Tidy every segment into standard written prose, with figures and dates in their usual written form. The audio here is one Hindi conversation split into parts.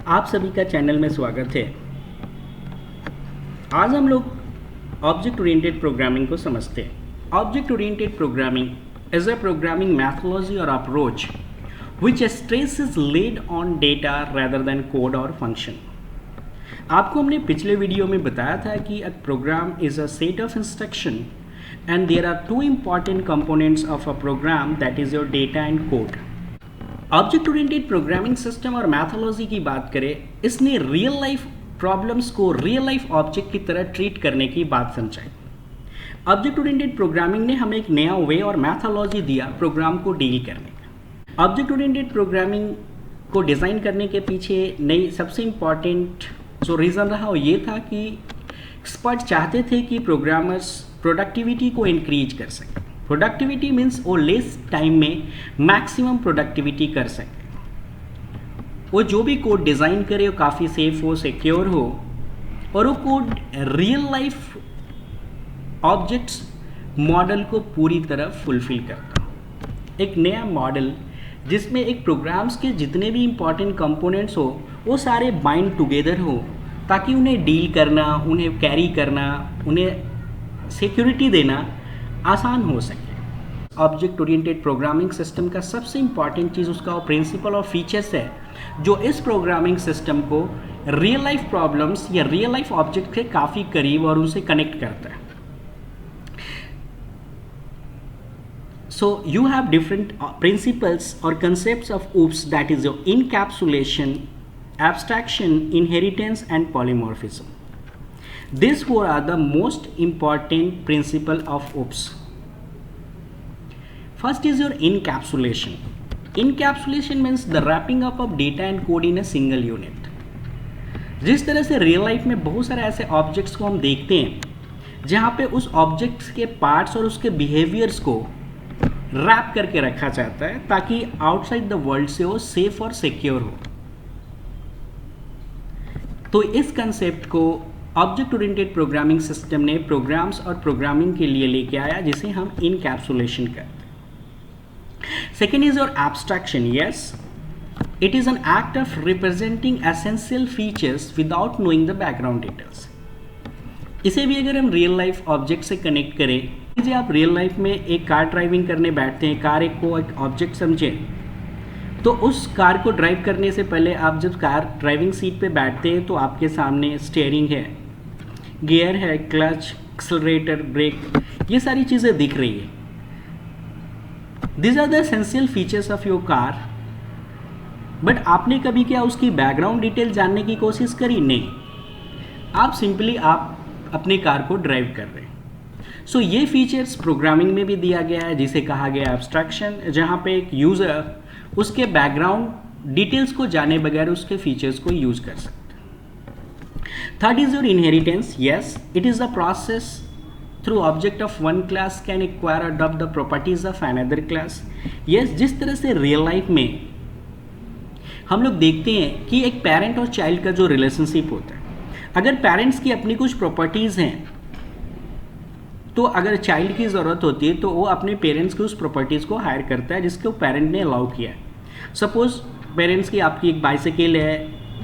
आप सभी का चैनल में स्वागत है। आज हम लोग ऑब्जेक्ट ओरिएंटेड प्रोग्रामिंग को समझते हैं। Object oriented programming is a programming methodology और approach which stress is laid on data rather than code or function। आपको हमने पिछले वीडियो में बताया था कि a program is a set of instruction and there are two important components of a program, that is your data and code। Object oriented programming system और मैथोलॉजी की बात करें, इसने रियल लाइफ प्रॉब्लम्स को रियल लाइफ ऑब्जेक्ट की तरह ट्रीट करने की बात समझाई। ऑब्जेक्ट ओरिएंटेड प्रोग्रामिंग ने हमें एक नया वे और मैथोलॉजी दिया प्रोग्राम को डील करने का। ऑब्जेक्ट ओरिएंटेड प्रोग्रामिंग को डिज़ाइन करने के पीछे नई सबसे इम्पॉर्टेंट जो रीज़न रहा वो ये था कि एक्सपर्ट चाहते थे कि प्रोग्रामर्स प्रोडक्टिविटी को इंक्रीज कर सकें। प्रोडक्टिविटी मीन्स वो लेस टाइम में मैक्सिमम प्रोडक्टिविटी कर सके। वो जो भी कोड डिज़ाइन करे वो काफ़ी सेफ हो, सिक्योर हो और वो code real life objects model को पूरी तरह फुलफिल करता हो। एक नया मॉडल जिसमें एक प्रोग्राम्स के जितने भी इम्पॉर्टेंट कंपोनेंट्स हो वो सारे बाइंड टुगेदर हो, ताकि उन्हें डील करना, उन्हें कैरी करना, उन्हें सिक्योरिटी देना आसान हो सके। ऑब्जेक्ट ओरिएंटेड प्रोग्रामिंग सिस्टम का सबसे इम्पॉर्टेंट चीज़ उसका वो प्रिंसिपल और फीचर्स है जो इस प्रोग्रामिंग सिस्टम को रियल लाइफ प्रॉब्लम्स या रियल लाइफ ऑब्जेक्ट के काफ़ी करीब और उनसे कनेक्ट करता है। So you have different principles or concepts of OOPS, that is your encapsulation, abstraction, inheritance and polymorphism. These four are the most important principle of OOPS. First is your encapsulation. Encapsulation means the wrapping up of data and code in a single unit. जिस तरह से रियल लाइफ में बहुत सारे ऐसे ऑब्जेक्ट्स को हम देखते हैं जहाँ पे उस ऑब्जेक्ट्स के पार्ट्स और उसके बिहेवियर्स को रैप करके रखा जाता है ताकि आउटसाइड द वर्ल्ड से वो सेफ और सिक्योर हो। तो इस कंसेप्ट को ऑब्जेक्ट ओरिएंटेड प्रोग्रामिंग सिस्टम ने प्रोग्राम्स और प्रोग्रामिंग के लिए लेके आया, जिसे हम इनकैप्सुलेशन कहते हैं। Second is your abstraction. Yes, it is an act of representing essential features without knowing the background details. इसे भी अगर हम रियल लाइफ ऑब्जेक्ट से कनेक्ट करें, लीजिए आप रियल लाइफ में एक कार ड्राइविंग करने बैठते हैं, कार एक को एक ऑब्जेक्ट समझें, तो उस कार को ड्राइव करने से पहले आप जब कार ड्राइविंग सीट पे बैठते हैं तो आपके सामने स्टीयरिंग है, गियर है, क्लच, एक्सेलरेटर, ब्रेक, ये सारी चीज़ें दिख रही है। These are the essential features of your car. But आपने कभी क्या उसकी बैकग्राउंड डिटेल जानने की कोशिश करी? नहीं, आप सिंपली आप अपने कार को ड्राइव कर रहे हैं। सो ये फीचर्स प्रोग्रामिंग में भी दिया गया है, जिसे कहा गया एब्स्ट्रैक्शन, जहाँ पे एक यूज़र उसके बैकग्राउंड डिटेल्स को जाने बगैर उसके फीचर्स को यूज़ कर सकते हैं। Third is your inheritance. Yes, it is the process through object of one class can acquire adopt the properties of another class. Yes, जिस तरह से रियल लाइफ में हम लोग देखते हैं कि एक पेरेंट और चाइल्ड का जो रिलेशनशिप होता है, अगर पेरेंट्स की अपनी कुछ प्रॉपर्टीज़ हैं तो अगर चाइल्ड की ज़रूरत होती है तो वो अपने पेरेंट्स की उस प्रॉपर्टीज़ को हायर करता है जिसको पेरेंट ने अलाउ किया है। सपोज पेरेंट्स की आपकी एक बाइसिकल है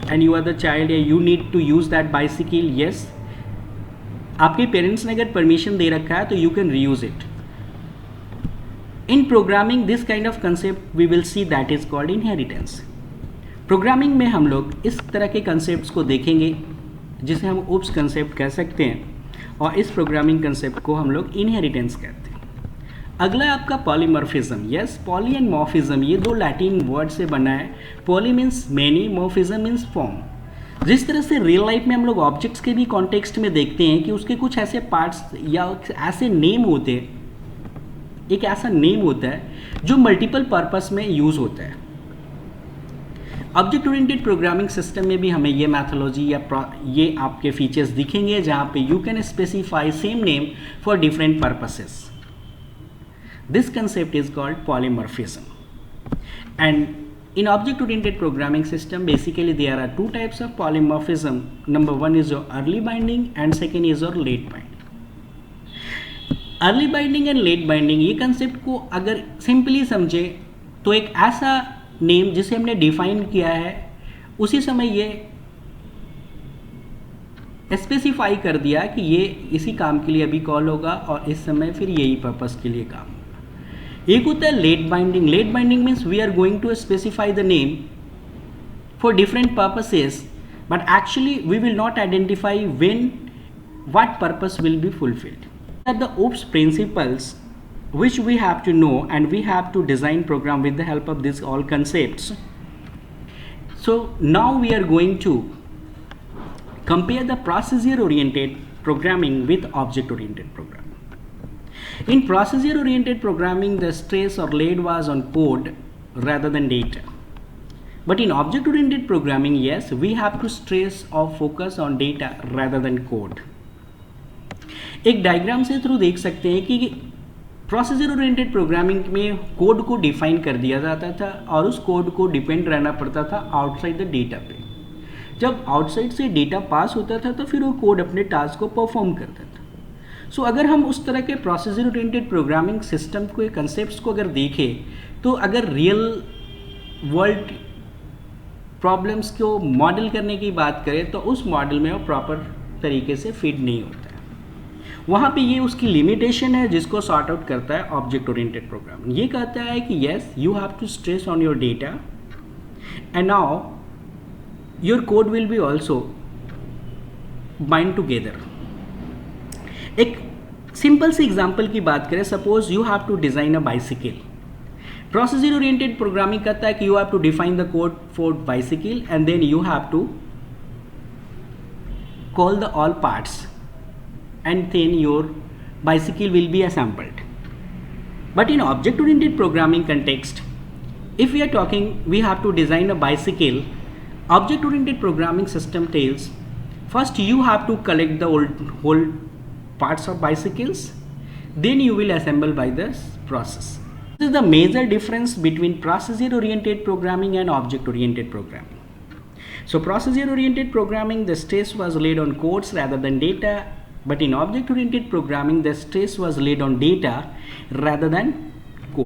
and you are the child, you need to use that bicycle. Yes, आपके पेरेंट्स ने अगर परमिशन दे रखा है तो you can reuse it. In programming this kind of concept we will see, that is called inheritance. Programming में हम लोग इस तरह के कंसेप्ट को देखेंगे जिसे हम ओप्स कंसेप्ट कह सकते हैं, और इस प्रोग्रामिंग कंसेप्ट को हम लोग इनहेरिटेंस कहते हैं। अगला है आपका polymorphism. Yes, poly and morphism ये दो लैटिन वर्ड से बना है। Poly means many, morphism means form. जिस तरह से रियल लाइफ में हम लोग ऑब्जेक्ट्स के भी कॉन्टेक्स्ट में देखते हैं कि उसके कुछ ऐसे पार्ट्स या ऐसे नेम होते हैं, एक ऐसा नेम होता है जो मल्टीपल पर्पस में यूज़ होता है। ऑब्जेक्ट ओरिएंटेड प्रोग्रामिंग सिस्टम में भी हमें ये मैथोलॉजी या ये आपके फीचर्स दिखेंगे जहाँ पे you can specify same name for different purposes. This concept is called polymorphism. And in object oriented programming system basically there are two types of polymorphism. Number one is your early binding and second is your late binding. Early binding and late binding ये कंसेप्ट को अगर सिंपली समझे तो एक ऐसा नेम जिसे हमने डिफाइन किया है उसी समय ये स्पेसिफाई कर दिया कि ये इसी काम के लिए अभी कॉल होगा और इस समय फिर यही पर्पस के लिए काम होगा। एक होता है late binding. Late binding means we are going to specify the name for different purposes, but actually we will not identify when what purpose will be fulfilled. Are the OOPS principles which we have to know, and we have to design program with the help of these all concepts. So now we are going to compare the procedure oriented programming with object oriented programming. In procedure oriented programming, the stress or laid was on code rather than data. But in object oriented programming, yes, we have to stress or focus on data rather than code. एक डायग्राम से थ्रू देख सकते हैं कि प्रोसीजर ओरिएंटेड प्रोग्रामिंग में कोड को डिफाइन कर दिया जाता था और उस कोड को डिपेंड रहना पड़ता था आउटसाइड द डेटा पे। जब आउटसाइड से डेटा पास होता था तो फिर वो कोड अपने टास्क को परफॉर्म करता था। सो अगर हम उस तरह के प्रोसीजर ओरिएंटेड प्रोग्रामिंग सिस्टम को, कंसेप्ट्स को अगर देखें, तो अगर रियल वर्ल्ड प्रॉब्लम्स को मॉडल करने की बात करें तो उस मॉडल में वो प्रॉपर तरीके से फिट नहीं होता है। वहाँ पे ये उसकी लिमिटेशन है जिसको सॉर्ट आउट करता है ऑब्जेक्ट ओरिएंटेड प्रोग्रामिंग। ये कहता है कि yes, you have to stress on your data and now your code will be also bind together. एक सिंपल सी एग्जाम्पल की बात करें, suppose you have to design a bicycle. Procedure oriented programming कहता है कि you have to define the code for bicycle and then you have to call the all parts and then your bicycle will be assembled. But in object oriented programming context, if we are talking, we have to design a bicycle. Object oriented programming system tells first you have to collect the whole parts of bicycles, then you will assemble by this process. This is the major difference between procedure oriented programming and object oriented programming. So procedure oriented programming, the stress was laid on codes rather than data, but in object oriented programming the stress was laid on data rather than